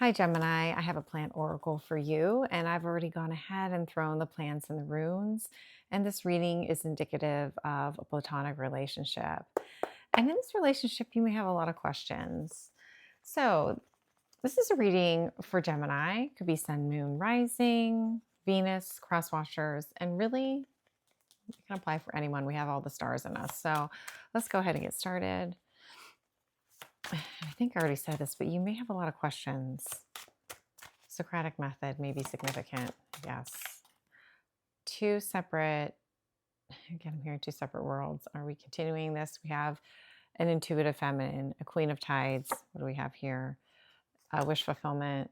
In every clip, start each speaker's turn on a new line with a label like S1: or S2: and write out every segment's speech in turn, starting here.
S1: Hi, Gemini. I have a plant oracle for you, and I've already gone ahead and thrown the plants and the runes. And this reading is indicative of a platonic relationship. And in this relationship, you may have a lot of questions. So, this is a reading for Gemini. Could be Sun, Moon, Rising, Venus, cross watchers, and really, it can apply for anyone. We have all the stars in us. So, let's go ahead and get started. I think I already said this, but you may have a lot of questions. Socratic method may be significant. Yes. Two separate, again, I'm hearing two separate worlds. Are we continuing this? We have an intuitive feminine, a queen of tides. What do we have here? Wish fulfillment.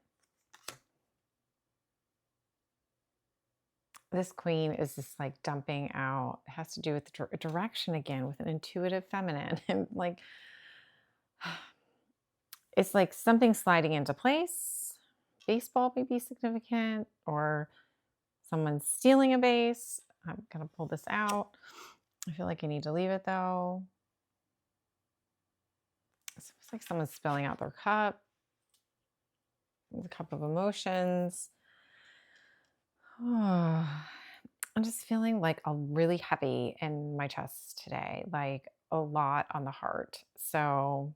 S1: This queen is just like dumping out. It has to do with the direction again, with an intuitive feminine. And like, it's like something sliding into place. Baseball may be significant, or someone's stealing a base. I'm going to pull this out. I feel like I need to leave it though. It looks like someone's spilling out their cup. The cup of emotions. Oh, I'm just feeling like a really heavy in my chest today, like a lot on the heart. So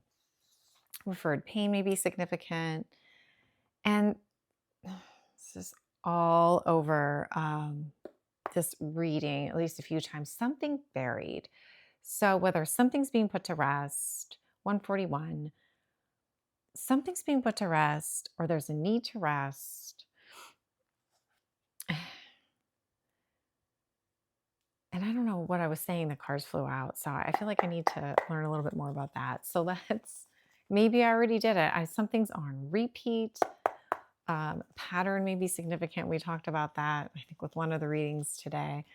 S1: referred pain may be significant. And this is all over this reading, at least a few times, something buried. So whether something's being put to rest, 141, something's being put to rest, or there's a need to rest. And I don't know what I was saying, the cards flew out. So I feel like I need to learn a little bit more about that. So maybe I already did it. Something's on repeat. Pattern may be significant. We talked about that, I think, with one of the readings today.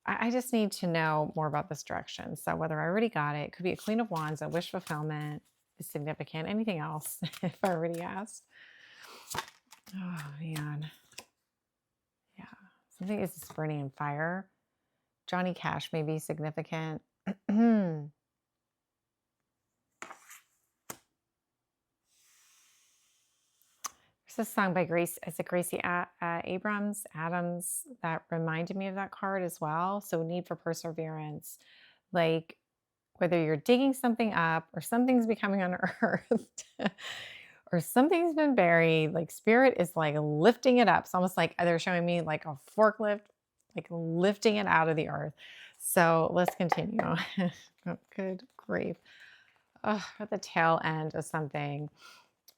S1: I just need to know more about this direction. So whether I already got it, could be a Queen of Wands, a wish fulfillment is significant. Anything else, if I already asked. Oh, man. Yeah. Something is just burning in fire. Johnny Cash may be significant. There's a song by Gracie Adams that reminded me of that card as well. So need for perseverance. Like whether you're digging something up or something's becoming unearthed or something's been buried, like spirit is like lifting it up. It's almost like they're showing me like a forklift, like lifting it out of the earth. So let's continue. Oh, good grief. Oh, at the tail end of something.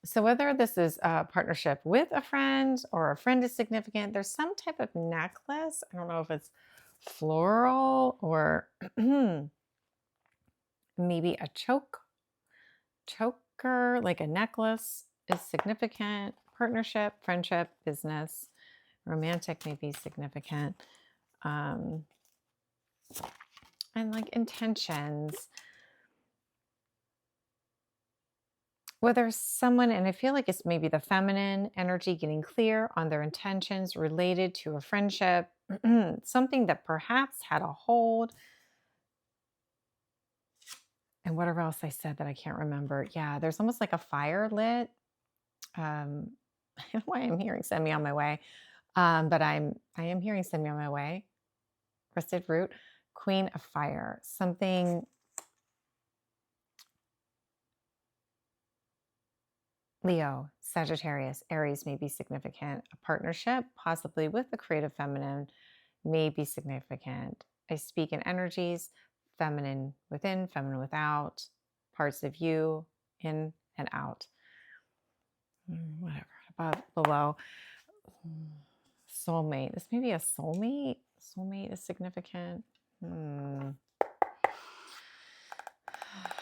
S1: So whether this is a partnership with a friend or a friend is significant, there's some type of necklace. I don't know if it's floral or maybe a choker, like a necklace is significant. Partnership, friendship, business, romantic may be significant. And like intentions. Whether someone, and I feel like it's maybe the feminine energy getting clear on their intentions related to a friendship, something that perhaps had a hold. And whatever else I said that I can't remember. Yeah, there's almost like a fire lit. I don't know why I'm hearing send me on my way. But I am hearing send me on my way. Rested root, Queen of Fire, something Leo, Sagittarius, Aries may be significant. A partnership, possibly with the creative feminine, may be significant. I speak in energies, feminine within, feminine without, parts of you, in and out. Whatever, above, below. Soulmate. This may be a soulmate. Soulmate is significant.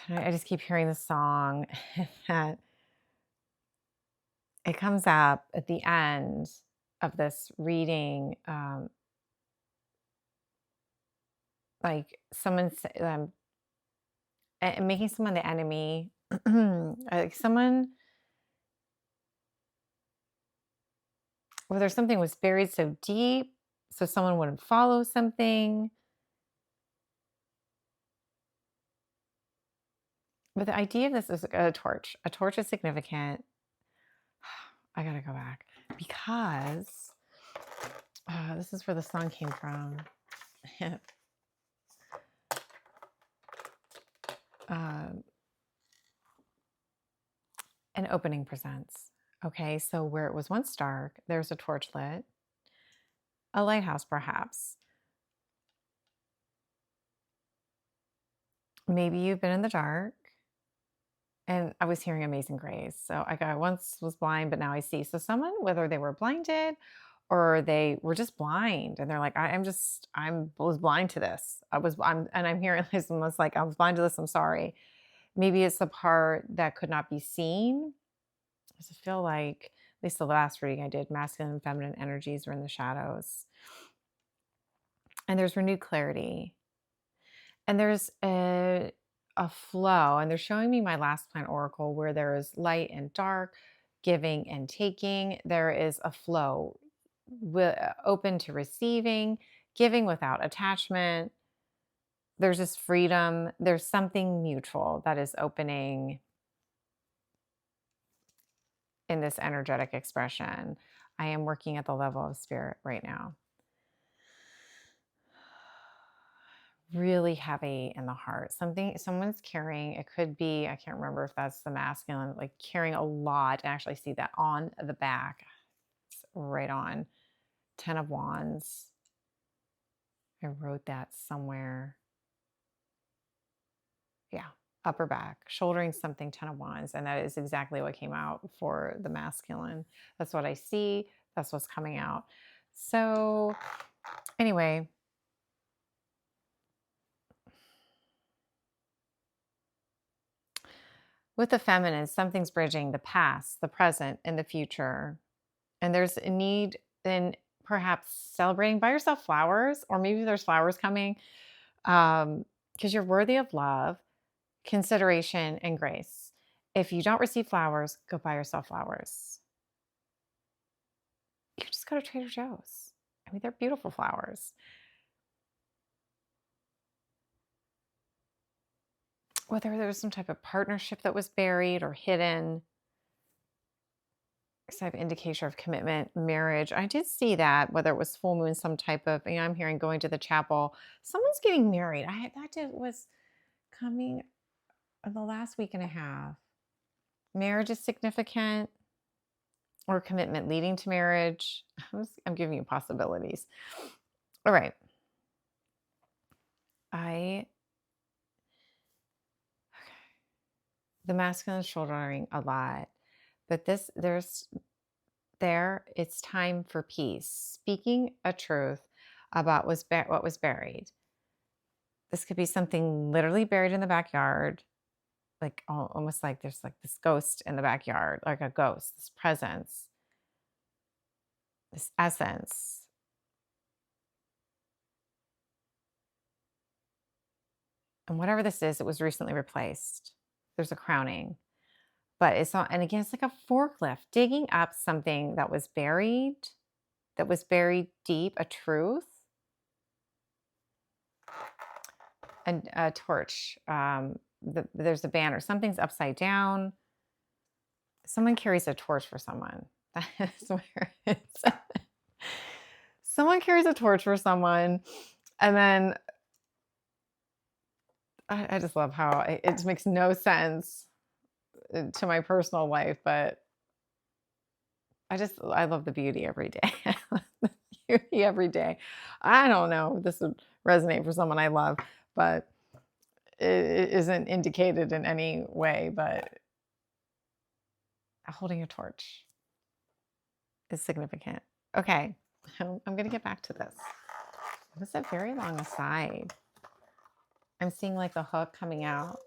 S1: I just keep hearing the song that it comes up at the end of this reading. Like someone's making someone the enemy. Like someone, whether something was buried so deep, so someone wouldn't follow something. But the idea of this is a torch. A torch is significant. I gotta go back because this is where the song came from. An opening presents. Okay, so where it was once dark, there's a torch lit, a lighthouse perhaps. Maybe you've been in the dark, and I was hearing Amazing Grace. So I once was blind, but now I see. So someone, whether they were blinded or they were just blind, and they're like, I was blind to this. I'm hearing this almost like I was blind to this. I'm sorry. Maybe it's the part that could not be seen. I just feel like, at least the last reading I did, masculine and feminine energies are in the shadows. And there's renewed clarity. And there's a flow. And they're showing me my last plant oracle where there is light and dark, giving and taking. There is a flow open to receiving, giving without attachment. There's this freedom. There's something mutual that is opening in this energetic expression. I am working at the level of spirit right now. Really heavy in the heart. Someone's carrying, it could be, I can't remember if that's the masculine, like carrying a lot. I actually see that on the back. It's right on. 10 of Wands. I wrote that somewhere. Yeah, upper back, shouldering something, 10 of Wands. And that is exactly what came out for the masculine. That's what I see. That's what's coming out. So anyway, with the feminine, something's bridging the past, the present, and the future. And there's a need in perhaps celebrating. Buy yourself flowers, or maybe there's flowers coming, because you're worthy of love, consideration, and grace. If you don't receive flowers, go buy yourself flowers. You just go to Trader Joe's. I mean, they're beautiful flowers. Whether there's some type of partnership that was buried or hidden, some type of indication of commitment, marriage. I did see that, whether it was full moon, some type of, I'm hearing going to the chapel. Someone's getting married. Was coming in the last week and a half. Marriage is significant, or commitment leading to marriage. I'm giving you possibilities. All right. The masculine is shouldering a lot, but it's time for peace. Speaking a truth about what was buried. This could be something literally buried in the backyard, like almost like there's like this ghost in the backyard, like a ghost, this presence, this essence. And whatever this is, it was recently replaced. There's a crowning, but it's not, and again, it's like a forklift digging up something that was buried deep, a truth. And a torch. There's a banner. Something's upside down. Someone carries a torch for someone. That is where it's. Someone carries a torch for someone, and then I just love how it just makes no sense to my personal life, but I love the beauty every day. I love the beauty every day. I don't know if this would resonate for someone I love, but it isn't indicated in any way, but holding a torch is significant. Okay, I'm going to get back to this. It was a very long aside. I'm seeing like the hook coming out.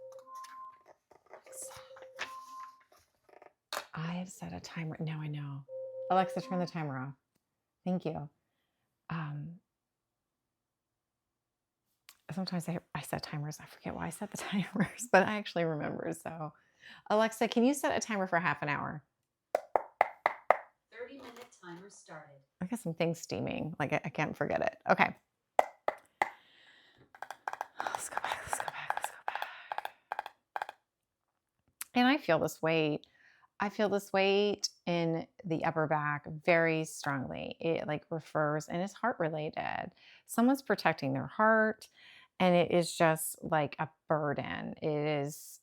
S1: I have set a timer. Now I know. Alexa, turn the timer off. Thank you. Sometimes I set timers. I forget why I set the timers, but I actually remember. So, Alexa, can you set a timer for half an hour?
S2: 30-minute timer started.
S1: I got some things steaming. Like I can't forget it. Okay. Let's go back. And I feel this weight I feel this weight in the upper back very strongly. It like refers and is heart related. Someone's protecting their heart and it is just like a burden. It is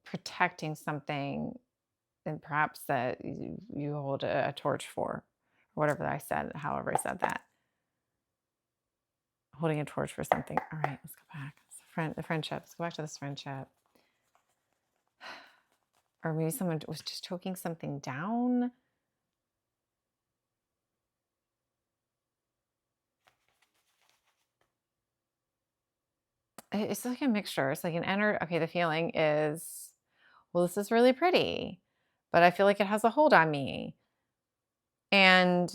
S1: protecting something and perhaps that you hold a torch for, or whatever I said, however I said that. Holding a torch for something. All right, let's go back. It's the friendship. Let's go back to this friendship. Or maybe someone was just choking something down. It's like a mixture. It's like an energy. Okay, the feeling is, well, this is really pretty, but I feel like it has a hold on me. And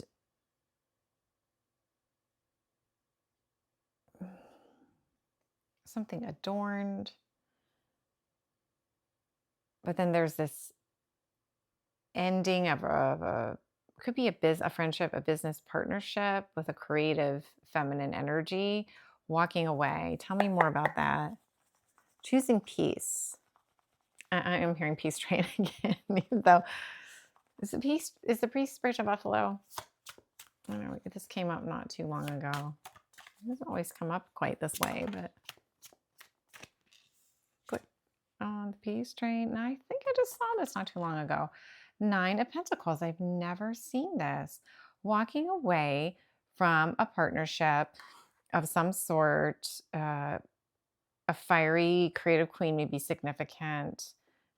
S1: something adorned. But then there's this ending of a could be a friendship, a business partnership with a creative feminine energy walking away. Tell me more about that. Choosing peace. I am hearing peace train again, even though is the peace bridge a buffalo? I don't know. This came up not too long ago. It doesn't always come up quite this way, but put on the peace train. And I think I just saw this not too long ago. 9 of Pentacles. I've never seen this. Walking away from a partnership of some sort. A fiery creative queen may be significant.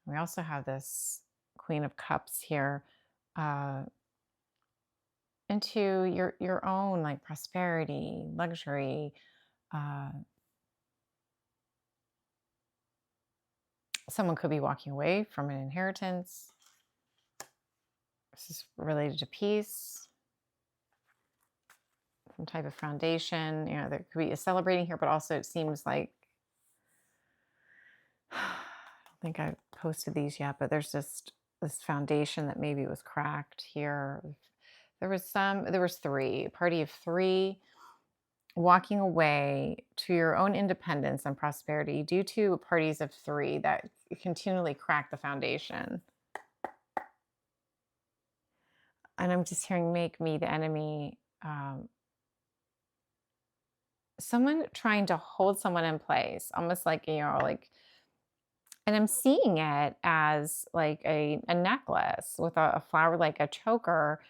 S1: We also have this Queen of Cups here. Into your own like prosperity, luxury. Someone could be walking away from an inheritance. This is related to peace. Some type of foundation. You know, there could be a celebrating here, but also it seems like I don't think I posted these yet, but there's just this foundation that maybe was cracked here. There was 3, a party of 3 walking away to your own independence and prosperity due to parties of 3 that continually crack the foundation. And I'm just hearing make me the enemy. Someone trying to hold someone in place, almost like, you know, like, and I'm seeing it as like a necklace with a flower, like a choker.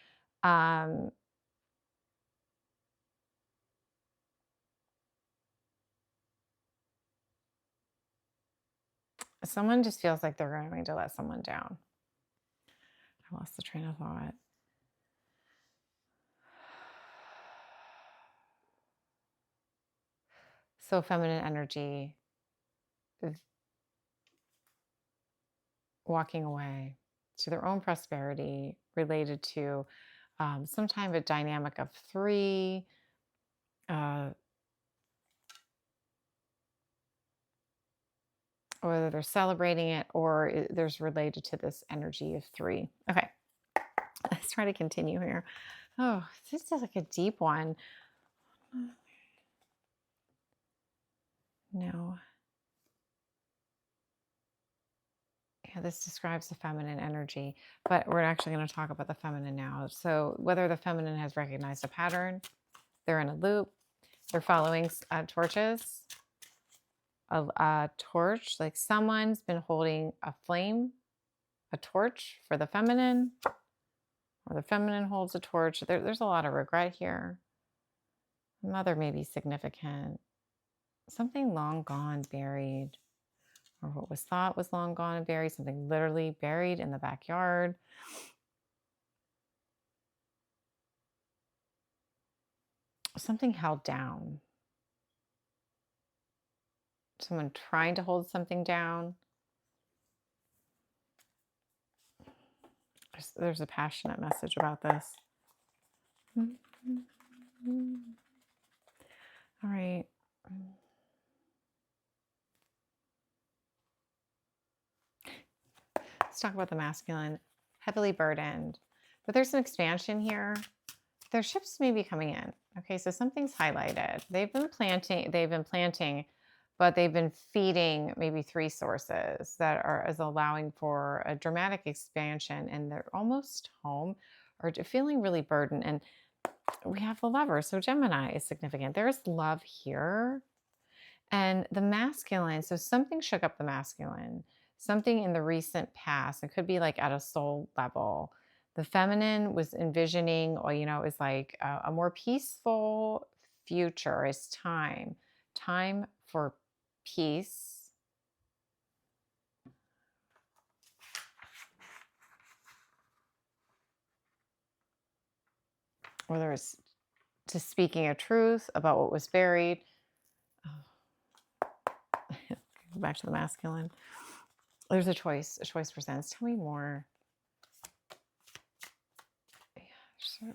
S1: Someone just feels like they're going to let someone down. I lost the train of thought. So feminine energy, walking away to their own prosperity related to some kind of a dynamic of 3. Whether they're celebrating it or there's related to this energy of 3. Okay, let's try to continue here. Oh, this is like a deep one. No. Yeah, this describes the feminine energy, but we're actually going to talk about the feminine now. So whether the feminine has recognized a pattern, they're in a loop, they're following torches, a torch, like someone's been holding a flame, a torch for the feminine, or the feminine holds a torch. There's a lot of regret here. Mother may be significant. Something long gone, buried, or what was thought was long gone and buried, something literally buried in the backyard. Something held down. Someone trying to hold something down. There's a passionate message about this. All right. Let's talk about the masculine. Heavily burdened. But there's an expansion here. Their ships may be coming in. Okay, so something's highlighted. They've been planting but they've been feeding maybe three sources that is allowing for a dramatic expansion, and they're almost home or feeling really burdened. And we have the Lover, so Gemini is significant. There's love here. And the masculine, so something shook up the masculine, something in the recent past. It could be like at a soul level. The feminine was envisioning, or, is like a more peaceful future is time for peace. Whether it's to speaking a truth about what was buried. Oh. Go back to the masculine. There's a choice. A choice presents. Tell me more. Yeah, so,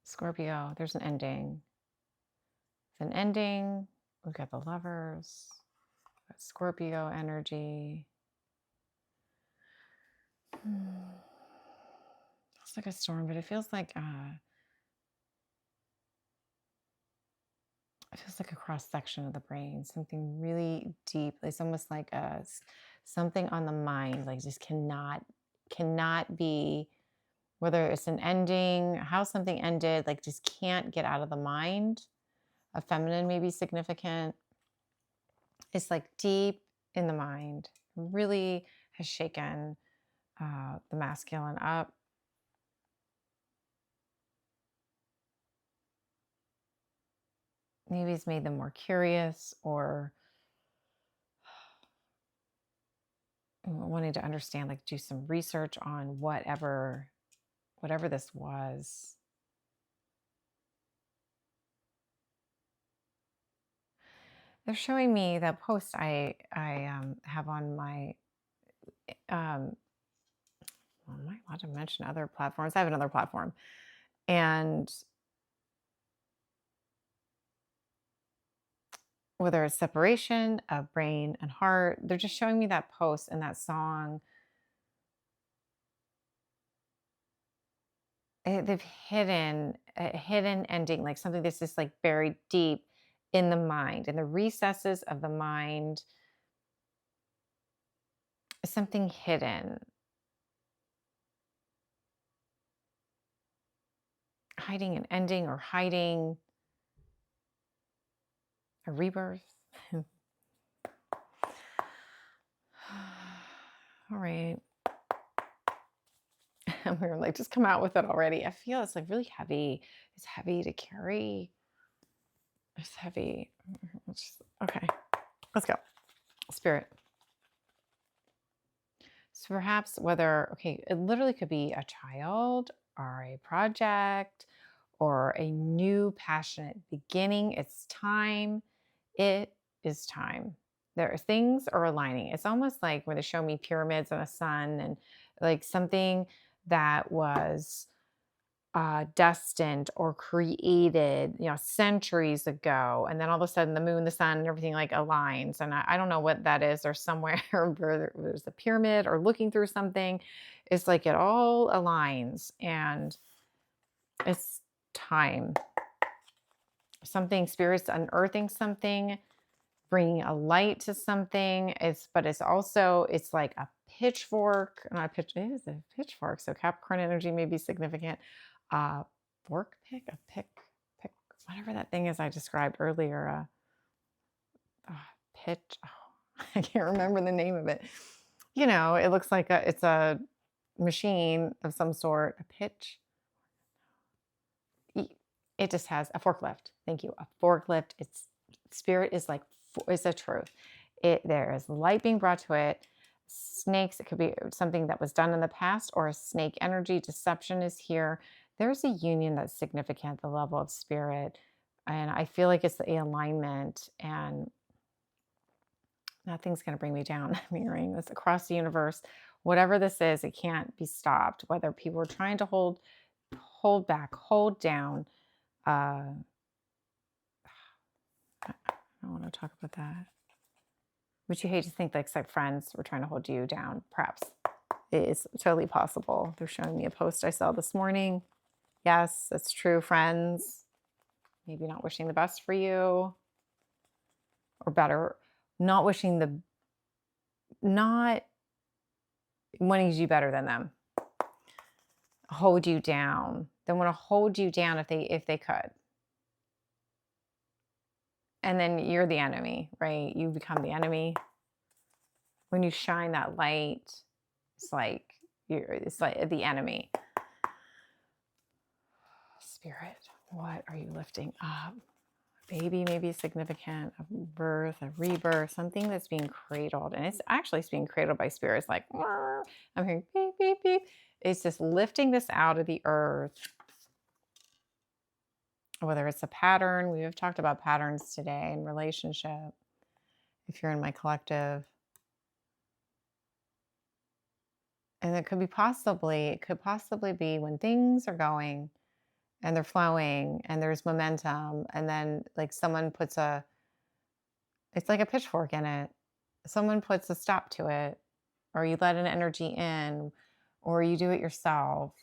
S1: Scorpio, there's an ending. It's an ending. We've got the Lovers. We've got Scorpio energy. It's like a storm, but it feels like a cross section of the brain, something really deep. It's almost like something on the mind, like just cannot be, whether it's an ending, how something ended, like just can't get out of the mind. A feminine may be significant. It's like deep in the mind, really has shaken the masculine up. Maybe it's made them more curious, or wanting to understand, like do some research on whatever this was. They're showing me that post I have on my well, am I allowed to mention other platforms? I have another platform, and whether it's separation of brain and heart, they're just showing me that post and that song. They've hidden a hidden ending, like something that's just like buried deep in the mind, in the recesses of the mind, something hidden, hiding an ending or hiding a rebirth. All right. And we were like, just come out with it already. I feel it's like really heavy. It's heavy to carry. It's heavy. Okay, let's go. Spirit. So perhaps it literally could be a child or a project or a new passionate beginning. It's time. It is time. Things are aligning. It's almost like when they show me pyramids and a sun, and like something that was destined or created, centuries ago. And then all of a sudden the moon, the sun, and everything like aligns. And I don't know what that is, or somewhere where there's a pyramid or looking through something. It's like it all aligns and it's time. Something, spirits unearthing something, bringing a light to something. But it's also, it's like a pitchfork, not a pitch, it is a pitchfork. So Capricorn energy may be significant. Fork pick, a pick, whatever that thing is I described earlier. Pitch. Oh, I can't remember the name of it. It looks like it's a machine of some sort. A pitch. It just has a forklift. Thank you. A forklift. It's spirit is like, it's a truth. There is light being brought to it. Snakes. It could be something that was done in the past, or a snake energy. Deception is here. There's a union that's significant at the level of spirit. And I feel like it's the alignment, and nothing's going to bring me down. I'm hearing this across the universe. Whatever this is, it can't be stopped. Whether people are trying to hold back, hold down. I don't want to talk about that. But you hate to think like friends were trying to hold you down. Perhaps it is totally possible. They're showing me a post I saw this morning. Yes, it's true, friends. Maybe not wishing the best for you, or better, not wishing the not wanting to do better than them. Hold you down. They want to hold you down if they could. And then you're the enemy, right? You become the enemy. When you shine that light, it's like the enemy. Spirit, what are you lifting up? Baby, maybe significant, a birth, a rebirth, something that's being cradled. And it's being cradled by spirits like, I'm hearing beep, beep, beep. It's just lifting this out of the earth. Whether it's a pattern, we have talked about patterns today in relationship. If you're in my collective, and it could possibly be when things are going and they're flowing and there's momentum, and then like someone puts it's like a pitchfork in it. Someone puts a stop to it, or you let an energy in, or you do it yourself.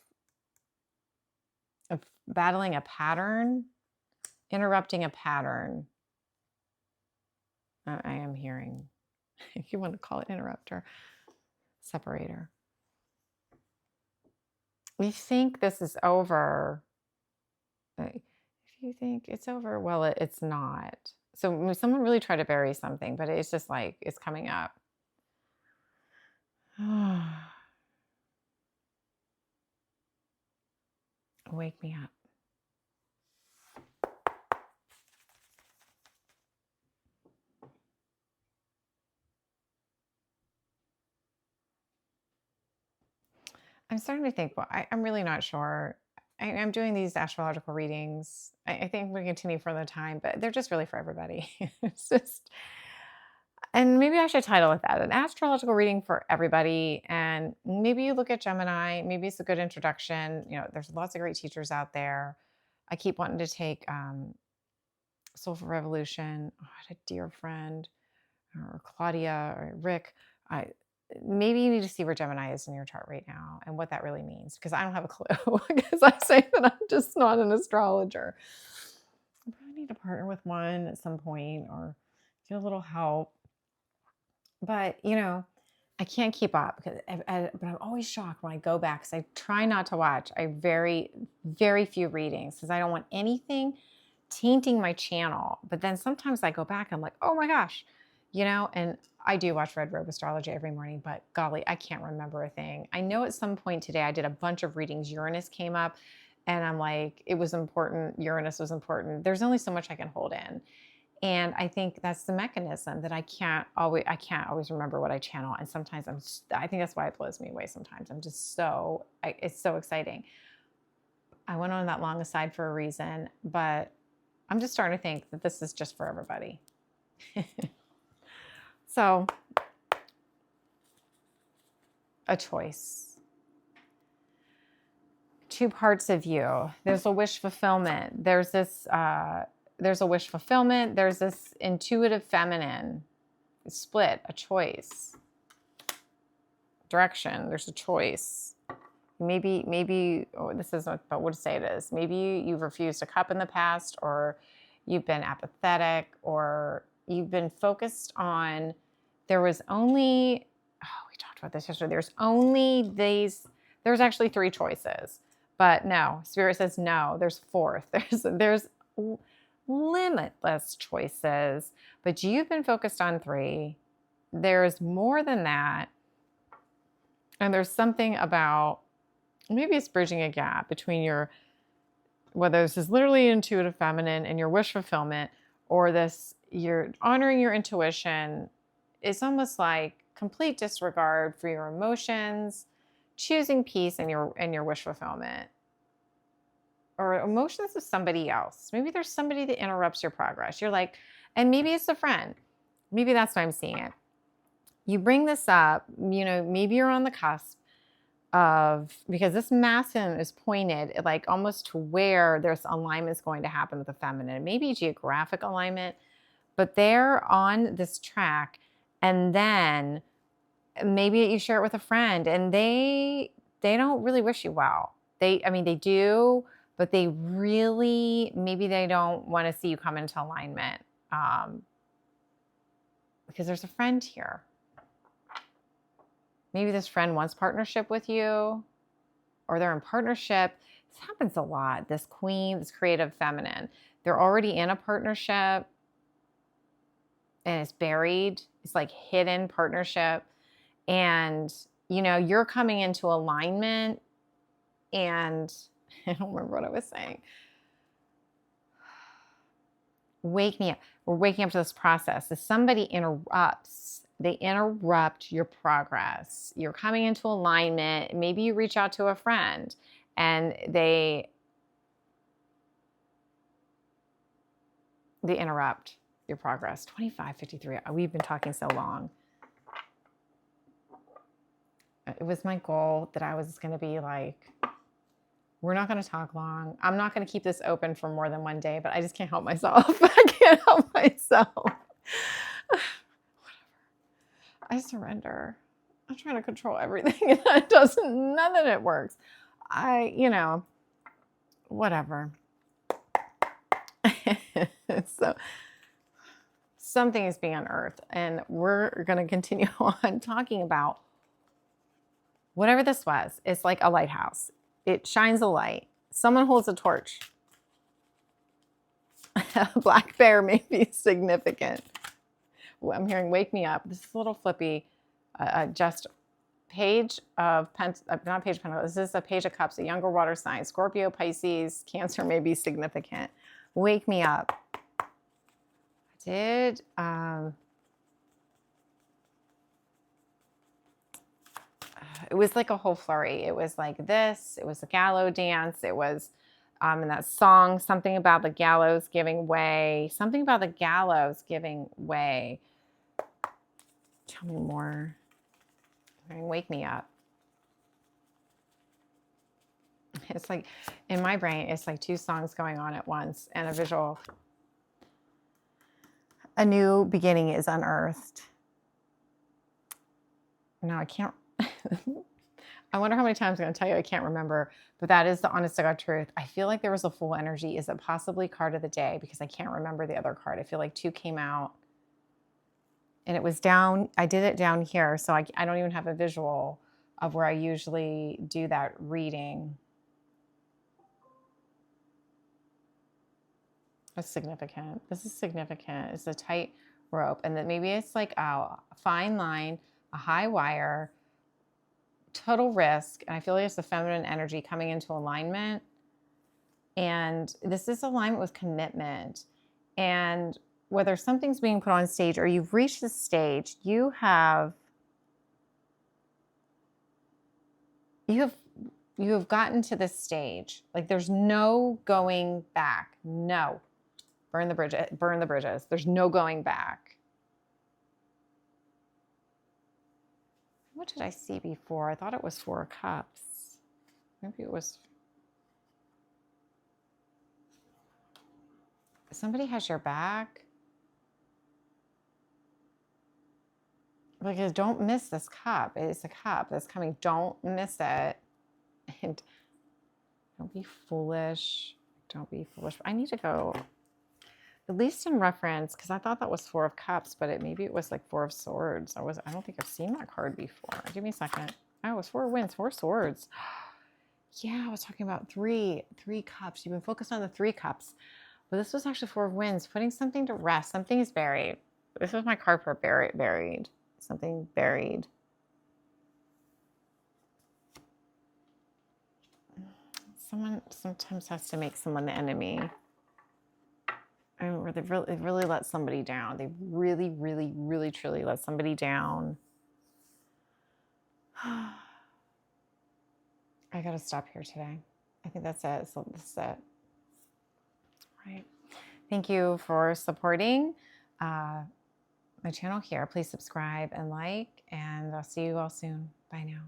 S1: Of battling a pattern, interrupting a pattern. I am hearing, if you want to call it interrupter, separator. We think this is over. If you think it's over, well, it's not. So someone really tried to bury something, but it's just like it's coming up. Wake me up. I'm starting to think, well, I'm really not sure. I'm doing these astrological readings. I think we continue for the time, but they're just really for everybody. It's just, and maybe I should title it that, an astrological reading for everybody. And maybe you look at Gemini, maybe it's a good introduction. You know, there's lots of great teachers out there. I keep wanting to take Soulful Revolution. Oh, I had a dear friend, or Claudia, or Rick. Maybe you need to see where Gemini is in your chart right now and what that really means, because I don't have a clue. Because I say that I'm just not an astrologer. I probably need to partner with one at some point or get a little help. But, you know, I can't keep up, but I'm always shocked when I go back, because I try not to watch. I very, very few readings, because I don't want anything tainting my channel. But then sometimes I go back and I'm like, oh my gosh, you know, and I do watch Red Robe Astrology every morning, but golly, I can't remember a thing. I know at some point today I did a bunch of readings. Uranus came up and I'm like, it was important. Uranus was important. There's only so much I can hold in. And I think that's the mechanism, that I can't always remember what I channel. And sometimes I think that's why it blows me away sometimes. I'm just it's so exciting. I went on that long aside for a reason, but I'm just starting to think that this is just for everybody. So, a choice. Two parts of you. There's a wish fulfillment. There's a wish fulfillment. There's this intuitive feminine split, a choice. Direction. There's a choice. Maybe this isn't about what to say it is. Maybe you've refused a cup in the past, or you've been apathetic, or you've been focused on, we talked about this yesterday. There's actually three choices, but no, Spirit says no, there's fourth. There's limitless choices, but you've been focused on three. There's more than that. And there's something about, maybe it's bridging a gap between whether this is literally intuitive feminine and your wish fulfillment, or you're honoring your intuition. It's almost like complete disregard for your emotions, choosing peace and your wish fulfillment, or emotions of somebody else. Maybe there's somebody that interrupts your progress. You're like, and maybe it's a friend. Maybe that's why I'm seeing it. You bring this up, you know, maybe you're on the cusp because this masculine is pointed like almost to where there's alignment is going to happen with the feminine, maybe geographic alignment, but they're on this track. And then maybe you share it with a friend and they don't really wish you well. They do, but they really, maybe they don't want to see you come into alignment because there's a friend here. Maybe this friend wants partnership with you, or they're in partnership. This happens a lot. This queen, this creative feminine, they're already in a partnership and it's buried. It's like hidden partnership. And, you know, you're coming into alignment and I don't remember what I was saying. Wake me up. We're waking up to this process. If somebody interrupts, they interrupt your progress. You're coming into alignment. Maybe you reach out to a friend and they interrupt your progress. 2553. We've been talking so long. It was my goal that I was going to be like, we're not going to talk long. I'm not going to keep this open for more than one day, but I just can't help myself. I can't help myself. Whatever. I surrender. I'm trying to control everything and it doesn't, none of it works. You know, whatever. So something is being unearthed and we're going to continue on talking about whatever this was. It's like a lighthouse. It shines a light. Someone holds a torch. A black bear may be significant. I'm hearing wake me up. This is a little flippy. Just page of not page of pentacles. This is a page of cups, a younger water sign. Scorpio, Pisces, Cancer may be significant. Wake me up. I did. It was like a whole flurry. It was like this. It was a gallows dance. It was in that song, something about the gallows giving way. Something about the gallows giving way. Tell me more. Wake me up. It's like, in my brain, it's like two songs going on at once and a visual. A new beginning is unearthed. No, I can't. I wonder how many times I'm going to tell you I can't remember, but that is the honest to God truth. I feel like there was a full energy. Is it possibly card of the day? Because I can't remember the other card. I feel like two came out and it was down. I did it down here. So I don't even have a visual of where I usually do that reading. That's significant. This is significant. It's a tight rope. And then maybe it's like a fine line, a high wire, total risk. And I feel like it's the feminine energy coming into alignment. And this is alignment with commitment. And whether something's being put on stage or you've reached the stage, you have gotten to this stage. Like there's no going back. No. Burn the bridges. Burn the bridges. There's no going back. What did I see before? I thought it was 4 of Cups. Maybe it was. Somebody has your back. Because don't miss this cup. It's a cup that's coming. Don't miss it. And don't be foolish. Don't be foolish. I need to go, at least in reference, because I thought that was 4 of Cups, but maybe it was like 4 of Swords. I don't think I've seen that card before. Give me a second. Oh, it was 4 of Winds, 4 Swords. Yeah, I was talking about three cups. You've been focused on the 3 cups. But this was actually 4 of Winds, putting something to rest. Something is buried. This was my card for buried. Something buried. Someone sometimes has to make someone the enemy. Or they really let somebody down. They really, really, really, truly let somebody down. I got to stop here today. I think that's it. So this is it. All right. Thank you for supporting my channel here. Please subscribe and like, and I'll see you all soon. Bye now.